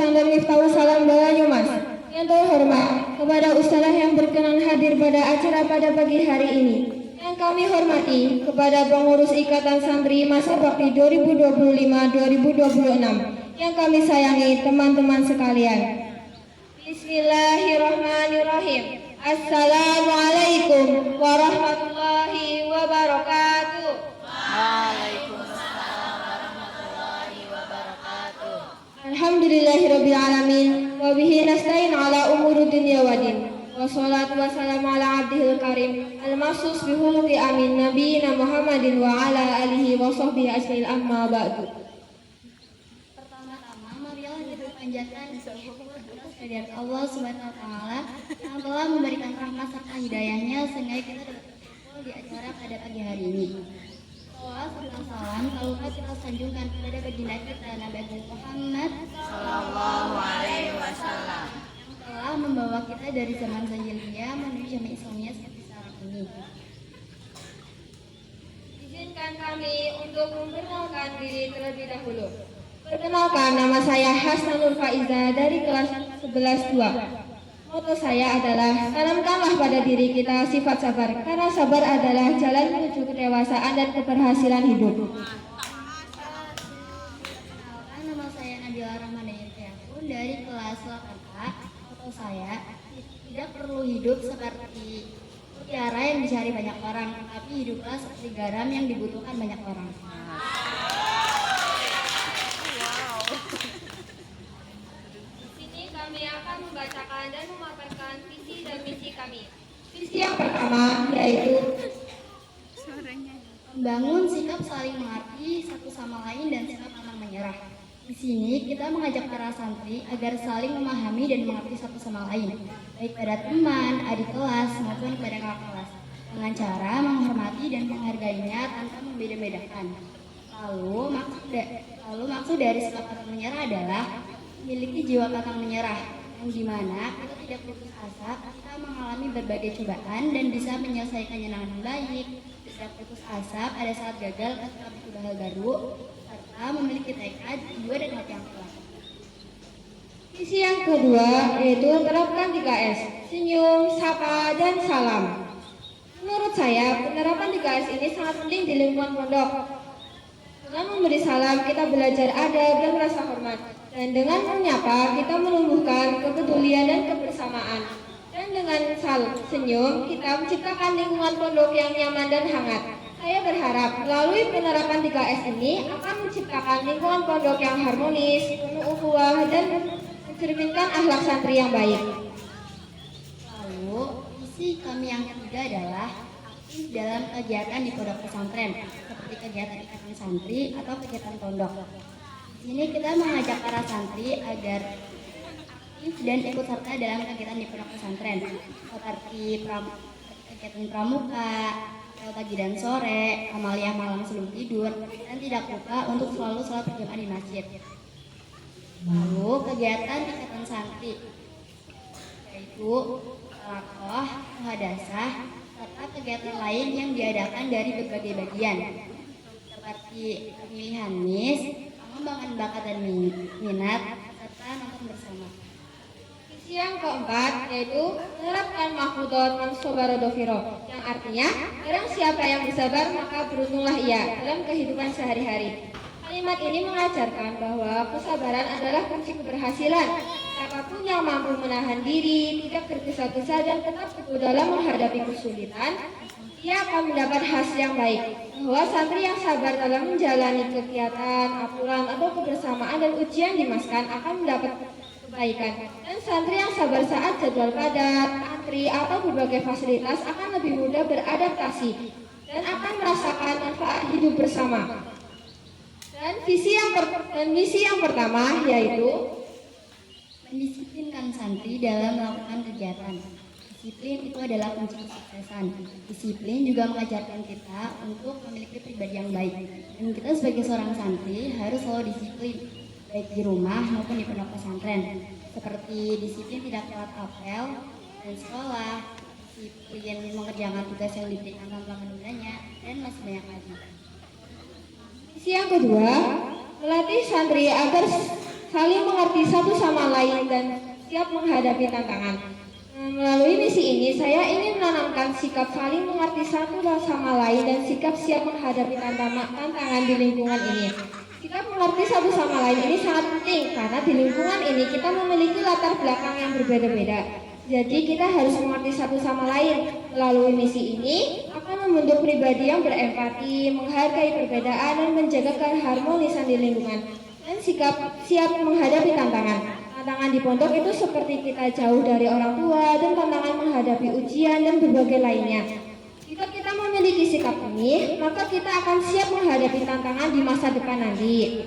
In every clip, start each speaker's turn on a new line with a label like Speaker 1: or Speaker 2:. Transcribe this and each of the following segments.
Speaker 1: Pesantren Miftahul Salam Banyumas. Yang terhormat kepada ustazah yang berkenan hadir pada acara pada pagi hari ini. Yang kami hormati kepada pengurus Ikatan Santri Masa Bakti 2025-2026. Yang kami sayangi teman-teman sekalian. Bismillahirrahmanirrahim. Assalamualaikum warahmatullahi wabarakatuh.
Speaker 2: Waalaikumsalam warahmatullahi wabarakatuh.
Speaker 1: Alhamdulillahirabbil alamin wa bihi nasta'in ala umuri dunya waddin. Wassalatu wassalamu ala abdihil karim al-mahsus bihuluki amin nabiyina Muhammadin wa ala alihi wa sahbihi ajmain amma ba'du.
Speaker 3: Pertama-tama marilah kita panjatkan kehadirat Allah Subhanahu wa taala yang telah memberikan rahmat serta hidayahnya sehingga kita dapat berkumpul di acara pada pagi hari ini. Salawat serta salam kalau kita sanjungkan kepada baginda kita Nabi Muhammad
Speaker 2: Sallallahu alaihi wasallam
Speaker 3: yang telah membawa kita dari zaman jahiliyah menuju zaman Islamiyah seperti sekarang ini.
Speaker 1: Izinkan kami untuk memperkenalkan diri terlebih dahulu. Perkenalkan, nama saya Hasnanul Faiza dari kelas 11-2. Moto saya adalah tanamkanlah pada diri kita sifat sabar, karena sabar adalah jalan menuju kedewasaan dan keberhasilan hidup.
Speaker 3: Perkenalkan, nama saya Nabila Rahmanayat Yaqun dari kelas 8A. Moto saya, tidak perlu hidup seperti mutiara yang dicari banyak orang, tapi hiduplah seperti garam yang dibutuhkan banyak orang.
Speaker 1: Di sini kami akan membacakan dan memaparkan visi dan misi kami. Visi yang pertama yaitu
Speaker 3: Membangun sikap saling mengerti satu sama lain dan sikap pantang menyerah. Di sini kita mengajak para santri agar saling memahami dan mengerti satu sama lain, baik pada teman, adik kelas maupun kepada kakak kelas, dengan cara menghormati dan menghargainya tanpa membeda-bedakan. Lalu maksud dari sikap pantang menyerah adalah memiliki jiwa pantang menyerah, yang dimana kita tidak putus asa ketika mengalami berbagai cobaan dan bisa menyelesaikannya dengan baik, tidak putus asa pada saat gagal ketika mencoba hal baru, serta memiliki tekad, jiwa dan hati yang kuat.
Speaker 1: visi yang kedua yaitu terapkan 3S, senyum, sapa, dan salam. Menurut saya, penerapan 3S ini sangat penting di lingkungan pondok. Dengan memberi salam, kita belajar adab dan rasa hormat. Dan dengan menyapa, kita menumbuhkan kepedulian dan kebersamaan. Dan dengan senyum, kita menciptakan lingkungan pondok yang nyaman dan hangat. Saya berharap melalui penerapan 3S ini akan menciptakan lingkungan pondok yang harmonis, penuh ukhuwah, dan mencerminkan akhlak santri yang baik.
Speaker 3: Lalu, visi kami yang ketiga adalah aktif dalam kegiatan di pondok pesantren, seperti kegiatan ikatan santri atau kegiatan pondok. Di sini kita mengajak para santri agar aktif dan ikut serta dalam kegiatan di pondok pesantren, seperti kegiatan pramuka, pagi dan sore, amaliyah malam sebelum tidur, dan tidak lupa untuk selalu sholat berjamaah di masjid. Lalu kegiatan ikatan santri yaitu lakoh, muhadasah, serta kegiatan lain yang diadakan dari berbagai bagian seperti pemilihan MIS, pengembangan bakat dan minat, serta nonton bersama.
Speaker 1: Visi yang keempat yaitu menerapkan mahfudot mansobarodofiro, yang artinya barang siapa yang bersabar maka beruntunglah ia dalam kehidupan sehari-hari. Kalimat ini mengajarkan bahwa kesabaran adalah kunci keberhasilan. Siapapun yang mampu menahan diri, tidak tergesa-gesa dan tetap teguh dalam menghadapi kesulitan, ia akan mendapat hasil yang baik. Bahwa santri yang sabar dalam menjalani kegiatan, aturan atau kebersamaan dan ujian di maskan akan mendapat kebaikan. Dan santri yang sabar saat jadwal padat, antri atau berbagai fasilitas akan lebih mudah beradaptasi dan akan merasakan manfaat hidup bersama. Dan misi yang pertama yaitu
Speaker 3: mendisiplinkan santri dalam melakukan kegiatan. Disiplin itu adalah kunci kesuksesan. Disiplin juga mengajarkan kita untuk memiliki pribadi yang baik. Dan kita sebagai seorang santri harus selalu disiplin, baik di rumah maupun di pondok pesantren. Seperti disiplin tidak telat apel dan sekolah, disiplin mengerjakan tugas yang diberikan tanpa menundanya, dan masih banyak lagi.
Speaker 1: Misi yang kedua, melatih santri agar saling mengerti satu sama lain dan siap menghadapi tantangan. Melalui misi ini, saya ingin menanamkan sikap saling mengerti satu sama lain dan sikap siap menghadapi tantangan di lingkungan ini. Sikap mengerti satu sama lain ini sangat penting karena di lingkungan ini kita memiliki latar belakang yang berbeda-beda. Jadi kita harus mengerti satu sama lain. Melalui misi ini akan membentuk pribadi yang berempati, menghargai perbedaan dan menjaga keharmonisan di lingkungan. Dan sikap siap menghadapi tantangan. Tantangan di pondok itu seperti kita jauh dari orang tua dan tantangan menghadapi ujian dan berbagai lainnya. Jika kita memiliki sikap ini, maka kita akan siap menghadapi tantangan di masa depan nanti.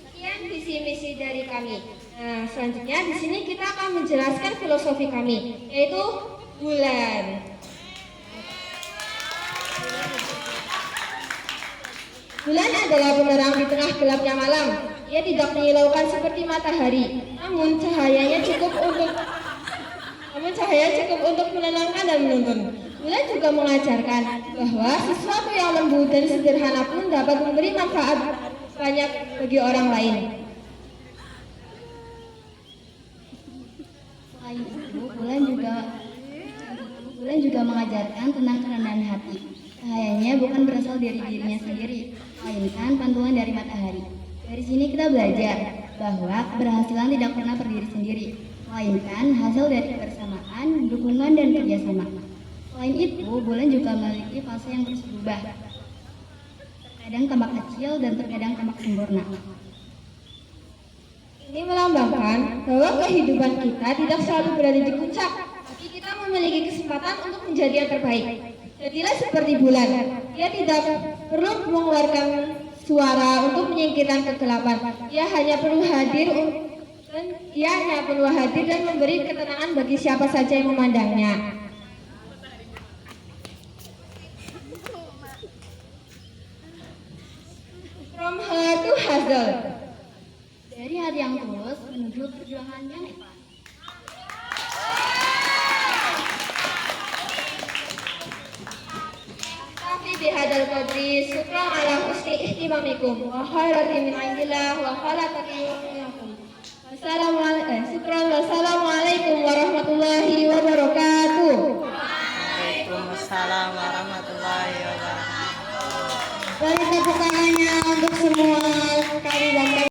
Speaker 1: Sekian visi misi dari kami. Nah, selanjutnya di sini kita akan menjelaskan filosofi kami, yaitu bulan. Bulan adalah penerang di tengah gelapnya malam. Ia tidak menyilaukan seperti matahari, namun cahaya cukup untuk menenangkan dan menuntun. Bulan juga mengajarkan bahwa sesuatu yang lembut dan sederhana pun dapat memberi manfaat banyak bagi orang lain.
Speaker 3: Selain itu, bulan juga mengajarkan tentang kerendahan hati. Cahayanya bukan berasal dari dirinya sendiri, melainkan pantulan dari matahari. Dari sini kita belajar bahwa keberhasilan tidak pernah berdiri sendiri, melainkan hasil dari kebersamaan, dukungan, dan kerjasama. Selain itu, bulan juga memiliki fase yang terus berubah. Terkadang tampak kecil dan terkadang tampak sempurna.
Speaker 1: Ini melambangkan bahwa kehidupan kita tidak selalu berada di puncak, tapi kita memiliki kesempatan untuk menjadi yang terbaik. Jadilah seperti bulan, ia tidak perlu mengeluarkan suara untuk menyingkirkan kegelapan. Ia hanya perlu hadir dan memberi ketenangan bagi siapa saja yang memandangnya. From her to hustle.
Speaker 3: Dari hati yang tulus menuju perjuangan yang ikhlas.
Speaker 1: Tapi bihadal qadri syukran ala husni ihtimamikum wa khairati min indillah wa khalaqati wa minkum. Wassalamualaikum. Syukran wa